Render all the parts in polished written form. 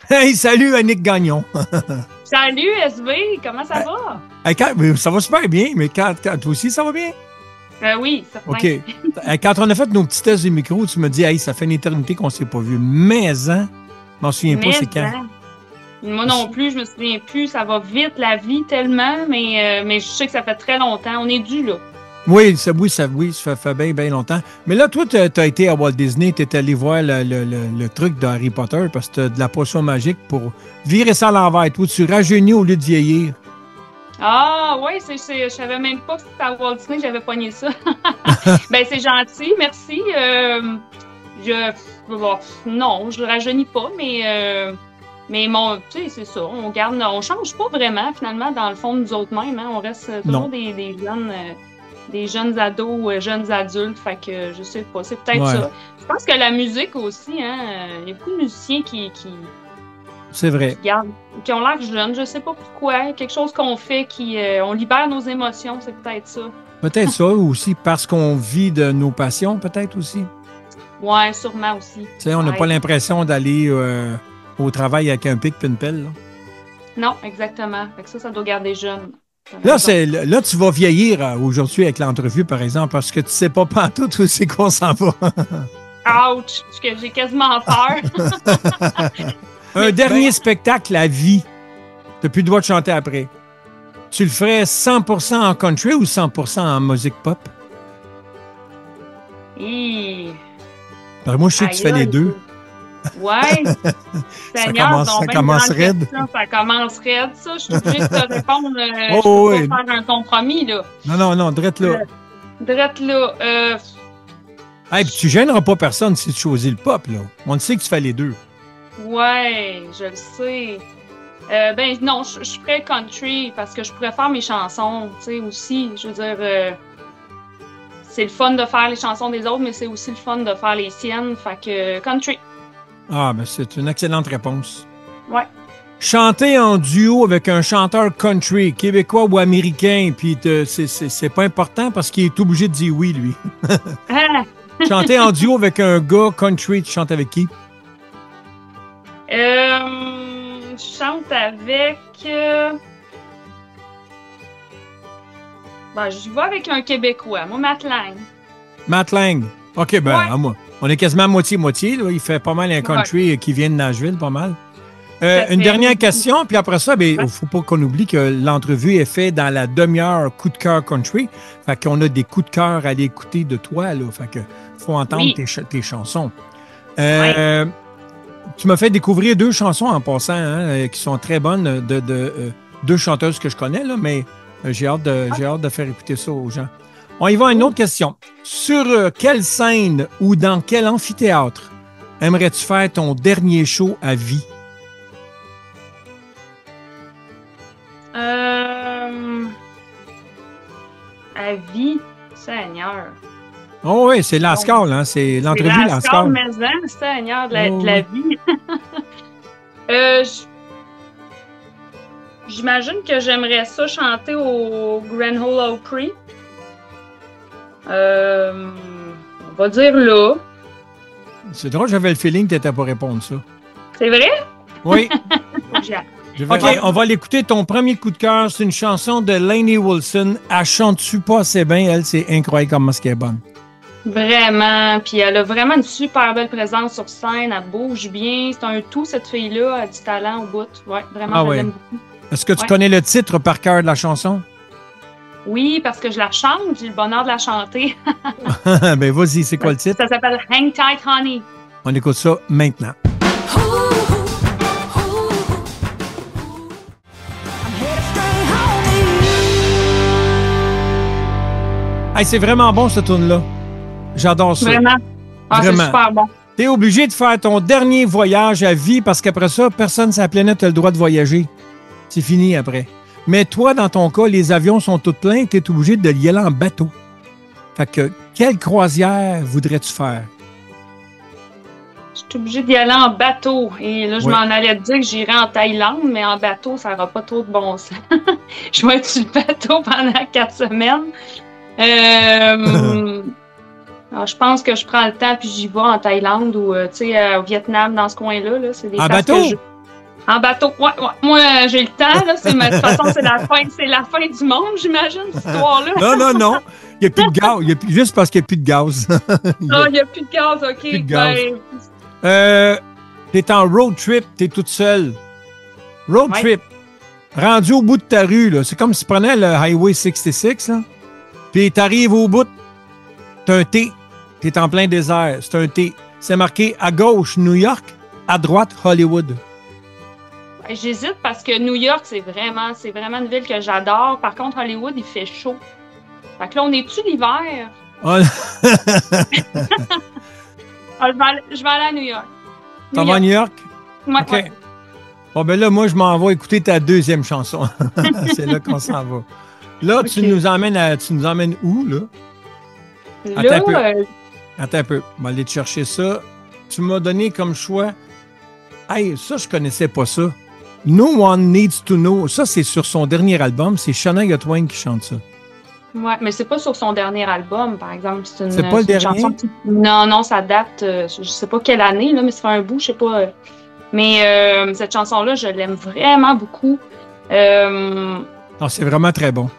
Hey, salut Annick Gagnon. Salut SV, comment ça va? Hey, ça va super bien, mais toi aussi, ça va bien? Oui, OK. certain. Quand on a fait nos petits tests de micro, tu me dis, hey, ça fait une éternité qu'on ne s'est pas vu. Mais, hein, je m'en souviens pas, Mais, c'est quand. hein, moi non plus, je me souviens plus, ça va vite la vie tellement, mais je sais que ça fait très longtemps. On est dû là. Oui, ça fait bien, bien longtemps. Mais là, toi, tu as été à Walt Disney, tu es allé voir le truc de Harry Potter parce que tu as de la potion magique pour virer ça à l'envers. Toi, tu rajeunis au lieu de vieillir. Ah oui, je savais même pas que c'était à Walt Disney que j'avais pogné ça. Ben c'est gentil, merci. Je bon, non, je rajeunis pas, mais mon, tu sais, c'est ça. On change pas vraiment finalement dans le fond de nous autres mêmes. Hein, on reste toujours Non. des jeunes ados, jeunes adultes. Fait que je sais pas, c'est peut-être Ouais, ça. Je pense que la musique aussi, hein, il y a beaucoup de musiciens c'est vrai. qui ont l'air jeunes. Je sais pas pourquoi. Quelque chose qu'on fait on libère nos émotions, c'est peut-être ça. Peut-être ça aussi parce qu'on vit de nos passions, peut-être aussi. Ouais, sûrement aussi. Tu sais, on n'a pas Ouais. l'impression d'aller au travail avec un pic et une pelle. Là, Non, exactement. Fait que ça doit garder jeune. T'as là, raison. là tu vas vieillir aujourd'hui avec l'entrevue, par exemple, parce que tu sais pas pantoute où c'est qu'on s'en va. Ouch! J'ai quasiment peur. Un dernier spectacle à vie. Tu n'as plus le droit de chanter après. Tu le ferais 100% en country ou 100% en musique pop? Hi. Ben, moi, je sais que tu Aïe, fais les aïe. deux. Ouais. Ça Seigneur, commence, donc ça ben une commence grande raide. question. Ça commence raide, ça. Je suis obligée de te répondre. Je Oh, peux oui. pas faire un compromis, là. Non, non, non, drette là. Drette là. Hey, puis tu gêneras pas personne si tu choisis le pop, là. On le sait que tu fais les deux. Ouais, je le sais. Ben non, je ferais country parce que je pourrais faire mes chansons, tu sais, aussi. Je veux dire, c'est le fun de faire les chansons des autres, mais c'est aussi le fun de faire les siennes. Fait que country. Ah, ben c'est une excellente réponse. Ouais. Chanter en duo avec un chanteur country, québécois ou américain, puis c'est pas important parce qu'il est obligé de dire oui, lui. Ah! Chanter en duo avec un gars country, tu chantes avec qui? Je chante avec. Ben, je vais avec un Québécois, moi, Matt Lang. Matt Lang. OK, ben, Ouais. à moi. On est quasiment moitié-moitié. Là. Il fait pas mal un country qui vient de Nashville, pas mal. Tout à Une fait. dernière question, puis après ça, il Ouais. ne faut pas qu'on oublie que l'entrevue est faite dans la demi-heure coup de cœur country. Fait qu'on a des coups de cœur à l'écouter de toi. Là. Fait que faut entendre Oui. tes chansons. Tu m'as fait découvrir deux chansons en passant qui sont très bonnes de deux chanteuses que je connais, là, mais j'ai hâte de faire écouter ça aux gens. On y va à une autre question. Sur quelle scène ou dans quel amphithéâtre aimerais-tu faire ton dernier show à vie? À vie, Seigneur. Oh oui, c'est Lascaux, hein? C'est l'entrevue Lascaux. Maison, Seigneur Oh, de la oui. vie. J'imagine que j'aimerais ça chanter au Grand Ole Opry. On va dire là. C'est drôle, j'avais le feeling que tu n'étais pas répondre ça. C'est vrai? Oui. J'ai- OK, on va l'écouter. Ton premier coup de cœur, c'est une chanson de Lainey Wilson. Elle chante-tu pas assez bien? Elle, c'est incroyable comment est-ce qu'elle est bonne. Vraiment. Puis elle a vraiment une super belle présence sur scène. Elle bouge bien. C'est un tout, cette fille-là. Elle a du talent au bout. Ouais, vraiment, Ah je ouais. l'aime beaucoup. Est-ce que tu Ouais. connais le titre par cœur de la chanson? Oui, parce que je la chante. J'ai le bonheur de la chanter. Ben vas-y, c'est quoi le titre? Ça s'appelle Hang Tight Honey. On écoute ça maintenant. Hey, c'est vraiment bon, cette tune-là. J'adore ça. Vraiment. Ah, c'est Vraiment. super bon. T'es obligé de faire ton dernier voyage à vie parce qu'après ça, personne sur la planète a le droit de voyager. C'est fini après. Mais toi, dans ton cas, les avions sont tous pleins, t'es obligé de y aller en bateau. Fait que, quelle croisière voudrais-tu faire? Je suis obligée d'y aller en bateau. Et là, je Ouais. m'en allais te dire que j'irais en Thaïlande, mais en bateau, ça n'aura pas trop de bon sens. Je vais être sur le bateau pendant 4 semaines. Alors, je pense que je prends le temps puis j'y vais en Thaïlande ou au Vietnam, dans ce coin-là. Là. C'est des En places bateau? que je... En bateau, ouais. Moi, j'ai le temps, là. De toute façon, c'est la fin du monde, j'imagine, cette histoire-là. Non. Il n'y a plus de gaz. Juste parce qu'il n'y a plus de gaz. Il n'y a plus de gaz, OK. Plus de gaz. T'es en road trip, t'es toute seule. Road trip. Rendu au bout de ta rue, là. C'est comme si tu prenais le Highway 66, là. Puis t'arrives au bout, t'as un T. T'es en plein désert, c'est un T. C'est marqué à gauche, New York, à droite, Hollywood. J'hésite parce que New York, c'est vraiment une ville que j'adore. Par contre, Hollywood, il fait chaud. Fait que là, on est-tu l'hiver? Oh. Je vais aller à New York. T'en vas à New York? Ouais, OK. Ouais. Bon, ben là, moi, je m'en vais écouter ta deuxième chanson. C'est là qu'on s'en va. Là, okay. tu nous emmènes où, là? Attends un peu. On va aller te chercher ça. Tu m'as donné comme choix. Hey, ça, je connaissais pas ça. No One Needs to Know. Ça, c'est sur son dernier album. C'est Shania Twain qui chante ça. Ouais, mais c'est pas sur son dernier album, par exemple. C'est pas le dernier? Chanson qui... Non, ça date, je sais pas quelle année, là, mais ça fait un bout, je sais pas. Mais cette chanson-là, je l'aime vraiment beaucoup. Non, c'est vraiment très bon.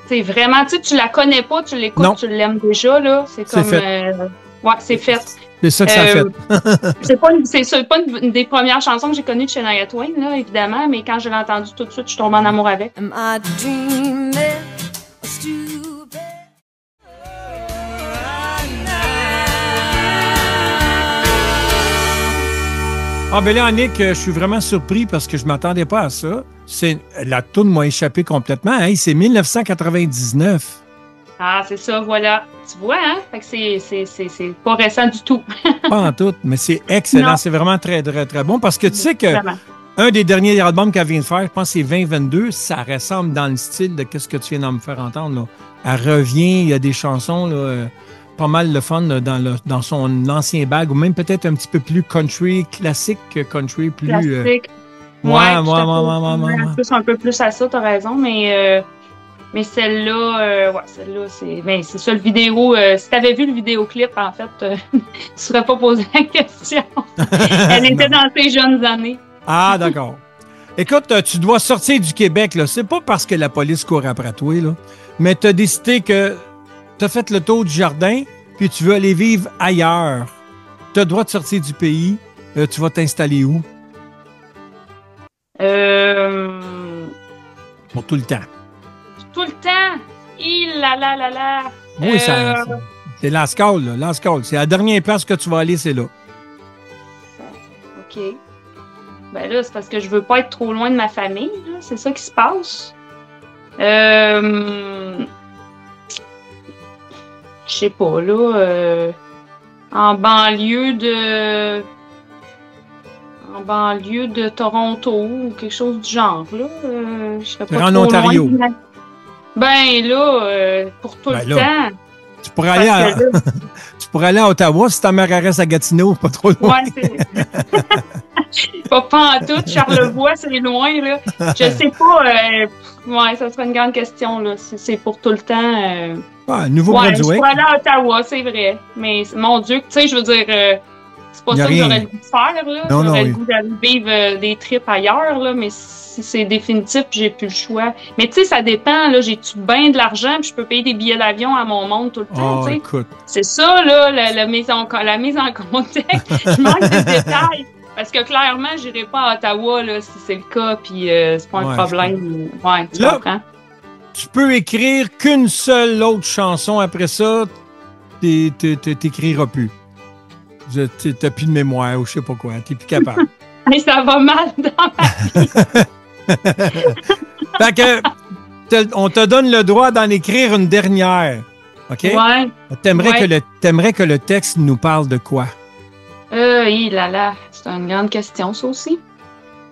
C'est vraiment, tu la connais pas, tu l'écoutes, tu l'aimes déjà, là. C'est comme... fait. Ouais, c'est fait. C'est ça que ça fait. c'est pas une des premières chansons que j'ai connues de Shania Twain, là, évidemment, mais quand je l'ai entendue tout de suite, je suis tombée en amour avec. Ah, ben là, Annick, je suis vraiment surpris parce que je ne m'attendais pas à ça. La toune m'a échappé complètement. Hey, c'est 1999. Ah, c'est ça, voilà. Tu vois, hein? Fait que c'est pas récent du tout. Pas en tout, mais c'est excellent. C'est vraiment très, très, très bon parce que tu sais que un des derniers albums qu'elle vient de faire, je pense que c'est 2022, ça ressemble dans le style de ce que tu viens de me faire entendre. Là. Elle revient, il y a des chansons, là, pas mal de fun dans son ancien bag, ou même peut-être un petit peu plus country, classique que country, plus... Classique. Plus un peu plus à ça, t'as raison, mais celle-là, c'est ça, le vidéo. Si t'avais vu le vidéoclip, en fait, tu ne serais pas posé la question. Elle était dans ses jeunes années. Ah, d'accord. Écoute, tu dois sortir du Québec, là. C'est pas parce que la police court après toi, là, mais tu as décidé que tu as fait le tour du jardin, puis tu veux aller vivre ailleurs. Tu as le droit de sortir du pays. Tu vas t'installer où? Pour tout le temps. Tout le temps? Là. Oui, c'est Lascaux, là. Lascaux. C'est la dernière place que tu vas aller, c'est là. OK. Ben là, c'est parce que je veux pas être trop loin de ma famille, là. C'est ça qui se passe. Je sais pas, là. En banlieue de Toronto ou quelque chose du genre, là. Je serais pas en trop Ontario. Loin de Ben là, pour tout le temps. Tu pourrais aller à Ottawa si ta mère reste à Gatineau, pas trop loin. Ouais, c'est... pas en tout. Charlevoix, c'est loin, là. Je sais pas. Ça serait une grande question, là. C'est pour tout le temps. Nouveau-Brunswick. Je pourrais aller à Ottawa, c'est vrai. Mais mon Dieu, tu sais, je veux dire... c'est pas ça que j'aurais le goût de faire, là. J'aurais le goût d'aller vivre des trips ailleurs, là, mais si c'est définitif, j'ai plus le choix. Mais tu sais, ça dépend, là. J'ai-tu bien de l'argent, puis je peux payer des billets d'avion à mon monde tout le temps, tu sais. Écoute. C'est ça, là, la mise en contexte. Je manque de détails. Parce que clairement, j'irai pas à Ottawa, là, si c'est le cas, puis c'est pas un problème. Ouais, tu comprends? Tu peux écrire qu'une seule autre chanson après ça, t'écriras plus. T'as plus de mémoire ou je sais pas quoi, t'es plus capable. Mais ça va mal dans ma vie. Fait que, on te donne le droit d'en écrire une dernière. OK? Ouais. T'aimerais que le texte nous parle de quoi? C'est une grande question, ça aussi.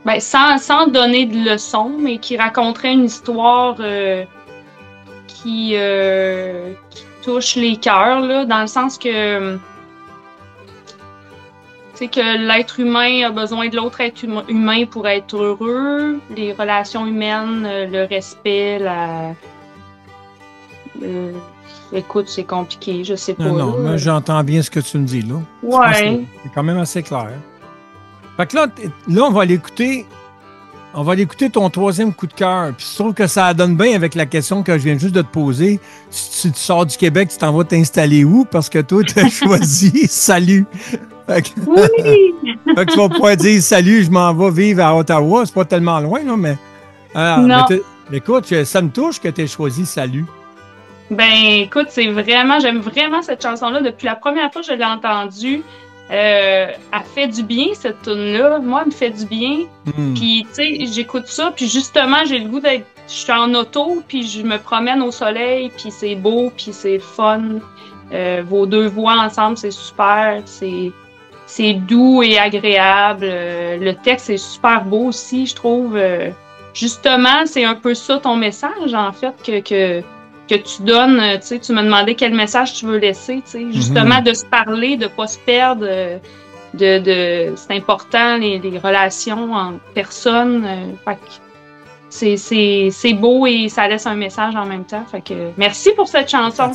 Ben, sans donner de leçons, mais qui raconterait une histoire qui touche les cœurs, là, dans le sens que que l'être humain a besoin de l'autre être humain pour être heureux, les relations humaines, le respect, écoute, c'est compliqué, je sais pas. Non, mais j'entends bien ce que tu me dis, là. Ouais. C'est quand même assez clair. Fait que là, on va l'écouter On va aller écouter ton troisième coup de cœur. Puis je trouve que ça donne bien avec la question que je viens juste de te poser. Si tu sors du Québec, tu t'en vas t'installer où? Parce que toi, tu as choisi Salut. Fait que, Oui! fait que tu vas pouvoir dire Salut, je m'en vais vivre à Ottawa. C'est pas tellement loin, là, mais. Non. Écoute, ça me touche que tu aies choisi Salut. Ben, écoute, j'aime vraiment cette chanson-là. Depuis la première fois que je l'ai entendue, elle fait du bien, cette tune-là. Moi, elle me fait du bien. Puis, tu sais, j'écoute ça, puis justement, j'ai le goût d'être... Je suis en auto, puis je me promène au soleil, puis c'est beau, puis c'est fun. Vos deux voix ensemble, c'est super. C'est doux et agréable. Le texte est super beau aussi, je trouve. Justement, c'est un peu ça ton message, en fait, que tu donnes. Tu sais, tu me demandais quel message tu veux laisser, tu sais. Justement, de se parler, de ne pas se perdre. C'est important, les relations entre personnes. Fait que c'est beau et ça laisse un message en même temps. Fait que merci pour cette chanson.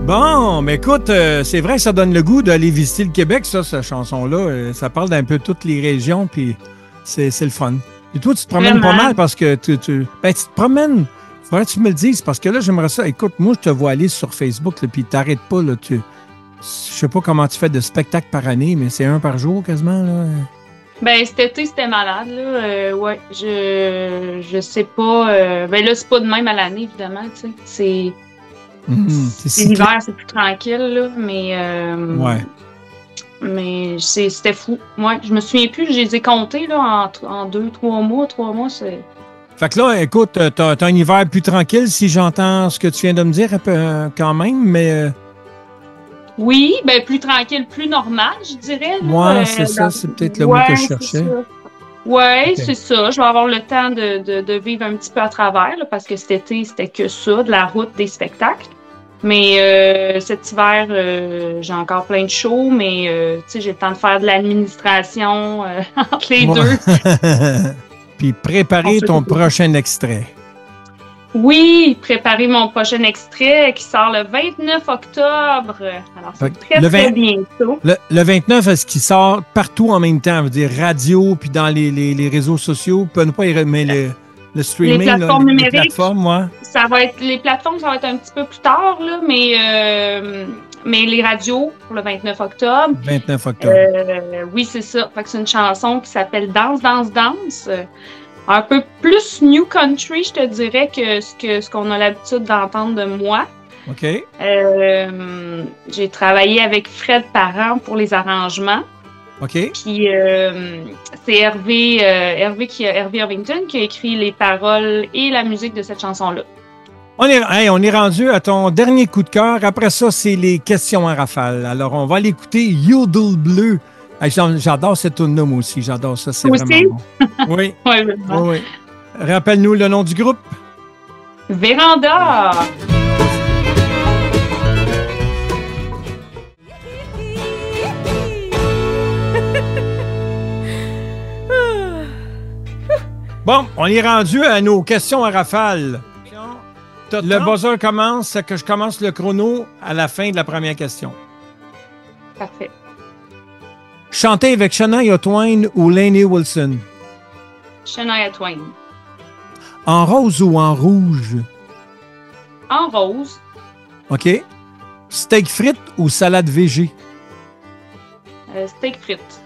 Bon, mais écoute, c'est vrai que ça donne le goût d'aller visiter le Québec, ça, cette chanson-là. Ça parle d'un peu toutes les régions, puis c'est le fun. Et toi, tu te promènes pas mal parce que tu te promènes. Faudrait que tu me le dises, parce que là, j'aimerais ça. Écoute, moi, je te vois aller sur Facebook, là, puis t'arrêtes pas, là. Je sais pas comment tu fais de spectacles par année, mais c'est un par jour, quasiment, là. Ben, cet été, c'était malade, là. Ouais, je sais pas. Ben là, c'est pas de même à l'année, évidemment, tu sais. C'est l'hiver, c'est plus tranquille, là, mais... ouais. Mais c'était fou. Ouais, je me souviens plus, je les ai comptés, là, en 2-3 mois. 3 mois, c'est... Fait que là, écoute, t'as un hiver plus tranquille, si j'entends ce que tu viens de me dire, quand même, mais... Oui, ben plus tranquille, plus normal, je dirais. Ouais, c'est ça, c'est peut-être le mot que je cherchais. Oui, c'est ça. Je vais avoir le temps de vivre un petit peu à travers, là, parce que cet été, c'était que ça, de la route, des spectacles. Mais cet hiver, j'ai encore plein de shows, mais tu sais, j'ai le temps de faire de l'administration entre les deux. Puis préparer ton prochain extrait. Oui, préparer mon prochain extrait qui sort le 29 octobre. Alors, c'est très bientôt. Le 29, est-ce qu'il sort partout en même temps? Je veux dire, radio, puis dans les réseaux sociaux, mais le streaming, les plateformes numériques. Les plateformes, ouais. Les plateformes, ça va être un petit peu plus tard, là, mais les radios pour le 29 octobre. 29 octobre. Oui, c'est ça. Fait que c'est une chanson qui s'appelle Danse, danse, danse. Un peu plus new country, je te dirais, que ce qu'on a l'habitude d'entendre de moi. OK. J'ai travaillé avec Fred Parent pour les arrangements. OK. Puis c'est Hervé Irvington qui a écrit les paroles et la musique de cette chanson-là. On est rendu à ton dernier coup de cœur. Après ça, c'est les questions en rafale. Alors, on va l'écouter, Yodel Bleu. J'adore cette tune-là, moi aussi. J'adore ça. C'est vraiment bon. Oui. Oui. Rappelle-nous le nom du groupe. Véranda. Bon, on est rendu à nos questions en rafale. Le buzzer commence, c'est que je commence le chrono à la fin de la première question. Parfait. Chanter avec Shania Twain ou Lainey Wilson? Shania Twain. En rose ou en rouge? En rose. OK. Steak frites ou salade végé? Steak frites.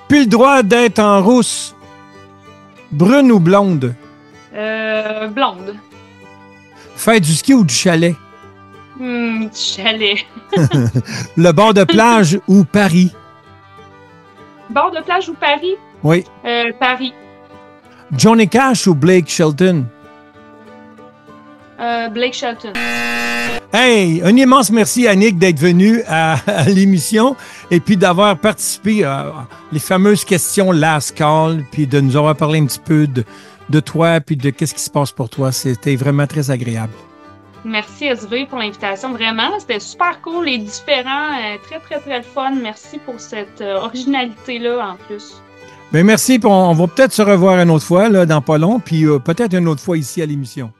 Plus le droit d'être en rousse? Brune ou blonde? Blonde. Faire du ski ou du chalet? Du chalet. Le bord de plage ou Paris? Bord de plage ou Paris? Oui. Paris. Johnny Cash ou Blake Shelton? Blake Shelton. Hey, un immense merci à Nick d'être venu à l'émission et puis d'avoir participé à les fameuses questions Last Call, puis de nous avoir parlé un petit peu de toi puis de qu'est-ce qui se passe pour toi. C'était vraiment très agréable. Merci SV pour l'invitation. Vraiment, c'était super cool et différent. Très, très, très le fun. Merci pour cette originalité-là en plus. Bien, merci. On va peut-être se revoir une autre fois là, dans pas long, puis peut-être une autre fois ici à l'émission.